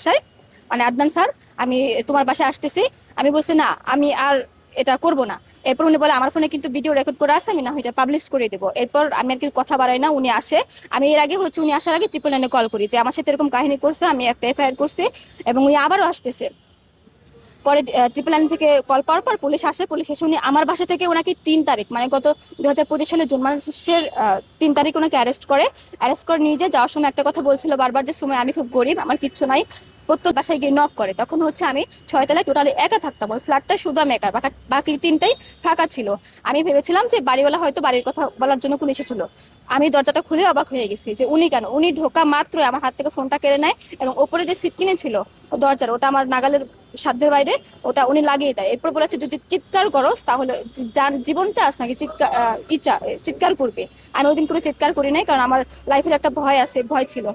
বাসায়, মানে আদনান স্যার, আমি তোমার বাসায় আসতেছি। আমি বলছি না, আমি আর এটা করব না। এরপর উনি বলে আমার ফোনে কিন্তু ভিডিও রেকর্ড করে আছে, আমি না হয় এটা পাবলিশ করে দেবো। এরপর আমি আর কি কথা বাড়াই না, উনি আসে। আমি এর আগে হচ্ছে উনি আসার আগে 999 কল করি যে আমার সাথে এরকম কাহিনী করছে, আমি একটা এফআইআর করছি, এবং উনি আবারও আসতেছে। পরে 999 থেকে কল পাওয়ার পর পুলিশ আসে। পুলিশ এসে উনি আমার বাসা থেকে ওনাকে 3 তারিখ, মানে গত 2025 সালের জুন মাসের 3 তারিখ ওনাকে অ্যারেস্ট করে। অ্যারেস্ট করে নিয়ে যায়। যাওয়ার সময় একটা কথা বলছিল বারবার যে সময় আমি খুব গরিব, আমার কিচ্ছু নাই। প্রত্যেক বাসায় গিয়ে নক করে। তখন হচ্ছে আমি 6 তলায় টোটালি একা থাকতাম, ওই ফ্ল্যাটটা শুধু আমি একা, বাকি 3টাই ফাঁকা ছিল। আমি ভেবেছিলাম যে বাড়িওয়ালা হয়তো বাড়ির কথা বলার জন্য কোনো এসেছিল। আমি দরজাটা খুলে অবাক হয়ে গেছি যে উনি কেন। উনি ঢোকা মাত্রই আমার হাত থেকে ফোনটা কেড়ে নেয়, এবং ওপরে যে সিট কিনে ছিল ও দরজার, ওটা আমার নাগালের সাধ্যের বাইরে, ওটা উনি লাগিয়ে দেয়। এরপর বলেছে যদি চিৎকার করো তাহলে যার জীবন চাস নাকি চিৎকার করবে। আমি ওই দিন পুরো চিৎকার করি নাই, কারণ আমার লাইফের একটা ভয় আছে, ভয় ছিল।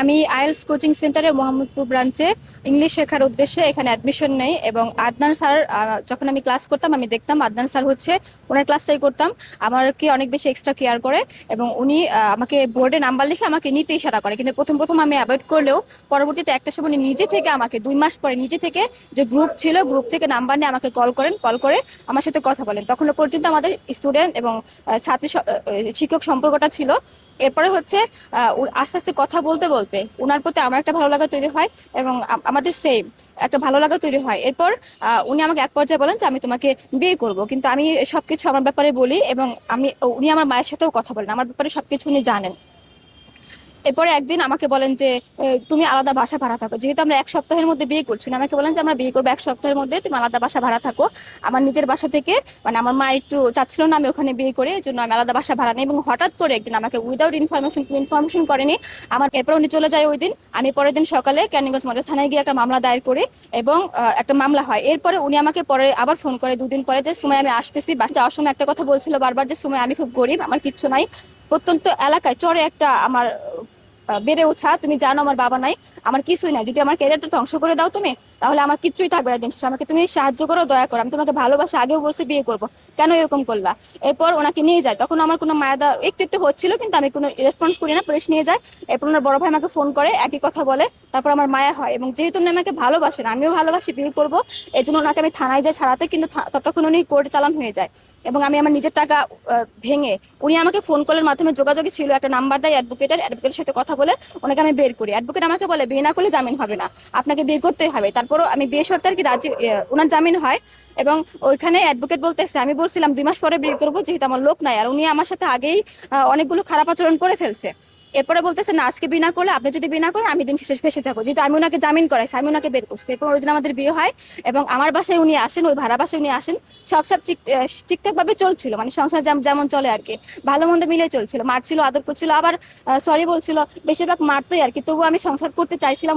আমি আইএলস কোচিং সেন্টারে মোহাম্মদপুর ব্রাঞ্চে ইংলিশ শেখার উদ্দেশ্যে এখানে অ্যাডমিশন নেই। এবং আদনান স্যার, যখন আমি ক্লাস করতাম আমি দেখতাম আদনান স্যার হচ্ছে ওনার ক্লাসটাই করতাম, আমাকে অনেক বেশি এক্সট্রা কেয়ার করে। এবং উনি আমাকে বোর্ডে নাম্বার লিখে আমাকে নিতে ইশারা করে, কিন্তু প্রথম প্রথম আমি অ্যাভয়েড করলেও পরবর্তীতে একটা সময় উনি নিজে থেকে আমাকে 2 মাস পরে নিজে থেকে, যে গ্রুপ ছিল গ্রুপ থেকে নাম্বার নিয়ে আমাকে কল করেন, কল করে আমার সাথে কথা বলেন। তখনও পর্যন্ত আমাদের স্টুডেন্ট এবং শিক্ষক সম্পর্কটা ছিল। এরপরে হচ্ছে আস্তে আস্তে কথা বলতে বলতে ওনার প্রতি আমার একটা ভালো লাগা তৈরি হয়, এবং আমাদের সেম একটা ভালো লাগা তৈরি হয়। এরপর উনি আমাকে এক পর্যায়ে বলেন যে আমি তোমাকে বিয়ে করব, কিন্তু আমি সবকিছু আমার ব্যাপারে বলি, এবং উনি আমার মায়ের সাথেও কথা বলেন, আমার ব্যাপারে সবকিছু উনি জানেন। এরপরে একদিন আমাকে বলেন যে তুমি আলাদা বাসা ভাড়া থাকো, যেহেতু আমরা 1 সপ্তাহের মধ্যে বিয়ে করছি না, আমাকে বলেন যে আমরা বিয়ে করবো 1 সপ্তাহের মধ্যে, তুমি আলাদা বাসা ভাড়া থাকো। আমার নিজের বাসা থেকে, মানে আমার মা একটু চাচ্ছিল না আমি ওখানে বিয়ে করি, এই জন্য আমি আলাদা বাসা ভাড়া নিই। এবং হঠাৎ করে একদিন আমাকে উইদাউট ইনফরমেশন, ইনফরমেশন করেনি আমার। এরপর উনি চলে যায় ওই দিন। আমি পরের দিন সকালে ক্যানিগঞ্জ মডেল থানায় গিয়ে একটা মামলা দায়ের করি, এবং একটা মামলা হয়। এরপরে উনি আমাকে পরে আবার ফোন করে 2 দিন পরে যে সময় আমি আসতেছি। যাওয়ার সময় একটা কথা বলছিল বারবার যে সময় আমি খুব গরিব, আমার কিচ্ছু নাই। প্রত্যন্ত এলাকায় চরে একটা আমার বেড়ে ওঠা, তুমি জানো আমার বাবা নাই, আমার কিছুই নাই। যদি আমার ক্যারিয়ারটা ধ্বংস করে দাও তুমি, তাহলে আমার কিচ্ছুই থাকবে না দিন শেষে। আমাকে তুমি সাহায্য করো, দয়া করো, আমি তোমাকে ভালোবাসি, আগেও বলছি বিয়ে করবো, কেন এরকম করলা? এরপর ওনাকে নিয়ে যায়। তখন আমার কোনো মায়াদা একটু একটু হচ্ছিল, কিন্তু আমি কোনো রেসপন্স করি না, পুলিশ নিয়ে যায়। এরপর ওনার বড় ভাই আমাকে ফোন করে, একই কথা বলে। তারপর আমার মায়া হয়, এবং যেহেতু উনি আমাকে ভালোবাসেন, আমিও ভালোবাসি, বিয়ে করবো, এই জন্য ওনাকে আমি থানায় যাই ছাড়াতে, কিন্তু ততক্ষণ উনি কোর্টে চালান হয়ে যায়। এবং আমি আমার নিজের টাকা ভেঙে, উনি আমাকে ফোন কলের মাধ্যমে যোগাযোগই ছিল, একটা নাম্বার দেয় অ্যাডভোকেটের সাথে কথা বলে ওনাকে আমি বের করি। অ্যাডভোকেট আমাকে বলে বিয়ে না করলে জামিন হবে না, আপনাকে বিয়ে করতেই হবে। তারপরও আমি বিয়ে শর্তে আর কি রাজি, ওনার জামিন হয়। এবং ওইখানে অ্যাডভোকেট বলতেছে, আমি বলছিলাম 2 মাস পরে বিয়ে করবো, যেহেতু আমার লোক নাই, আর উনি আমার সাথে আগেই অনেকগুলো খারাপ আচরণ করে ফেলছে। এরপরে বলতেছে না, আজকে বিনা করলে, আপনি যদি বিনা করেন আমি দিন শেষে ফেসে যাবো, যেহেতু আমি ওনাকে জামিন করাইছি, আমি ওনাকে বের করছি। এরপর ওই দিন আমাদের বিয়ে হয়, এবং আমার বাসায় উনি আসেন, ওই ভাড়া বাসায় উনি আসেন। সব ঠিকঠাক ভাবে চলছিল, মানে সংসার যেমন চলে আর কি, ভালো মন্দ মিলে চলছিল। মারছিল, আদর করছিল, আবার সরি বলছিল, বেশিরভাগ মারতোই আর কি। তবুও আমি সংসার করতে চাইছিলাম।